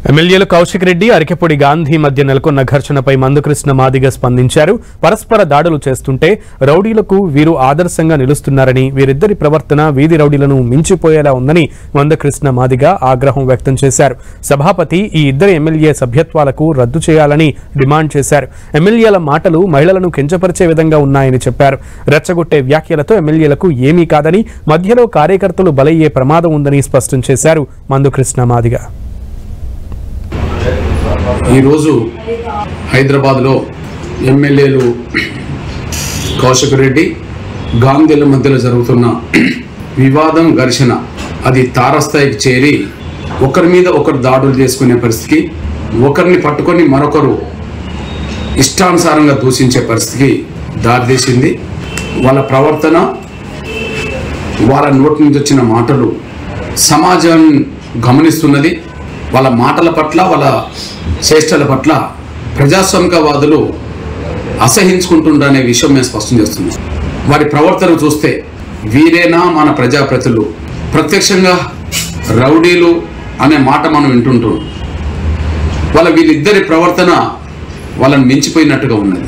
ఎమ్మెల్యేలు కౌశిక్ రెడ్డి, అరికెపూడి గాంధీ మధ్య నెలకొన్న ఘర్షణపై మందుకృష్ణ మాదిగ స్పందించారు. పరస్పర దాడులు చేస్తుంటే రౌడీలకు వీరు ఆదర్శంగా నిలుస్తున్నారని, వీరిద్దరి ప్రవర్తన వీధి రౌడీలను మించిపోయేలా ఉందని మందుకృష్ణ మాదిగ ఆగ్రహం వ్యక్తం చేశారు. సభాపతి ఈ ఇద్దరు ఎమ్మెల్యే సభ్యత్వాలకు రద్దు చేయాలని డిమాండ్ చేశారు. ఎమ్మెల్యేల మాటలు మహిళలను కించపరిచే విధంగా ఉన్నాయని చెప్పారు. రెచ్చగొట్టే వ్యాఖ్యలతో ఎమ్మెల్యేలకు ఏమీ కాదని, మధ్యలో కార్యకర్తలు బలయ్యే ప్రమాదం ఉందని స్పష్టం చేశారు మందుకృష్ణ మాదిగ. ఈరోజు హైదరాబాద్లో ఎమ్మెల్యేలు కౌశిక్ రెడ్డి, గాంధీల మధ్యలో జరుగుతున్న వివాదం, ఘర్షణ అది తారస్థాయికి చేరి ఒకరి మీద ఒకరు దాడులు చేసుకునే పరిస్థితికి, ఒకరిని పట్టుకొని మరొకరు ఇష్టానుసారంగా దూషించే పరిస్థితికి దారితీసింది. వాళ్ళ ప్రవర్తన, వాళ్ళ నోటి నుంచి వచ్చిన మాటలు సమాజం గమనిస్తున్నది. వాళ్ళ మాటల పట్ల, వాళ్ళ చేష్టల పట్ల ప్రజాస్వామికవాదులు అసహించుకుంటుండనే విషయం మేము స్పష్టం చేస్తున్నాం. వారి ప్రవర్తన చూస్తే వీరేనా మన ప్రజాప్రతినిధులు? ప్రత్యక్షంగా రౌడీలు అనే మాట మనం వింటుంటాం. వీళ్ళిద్దరి ప్రవర్తన వాళ్ళని మించిపోయినట్టుగా ఉన్నది.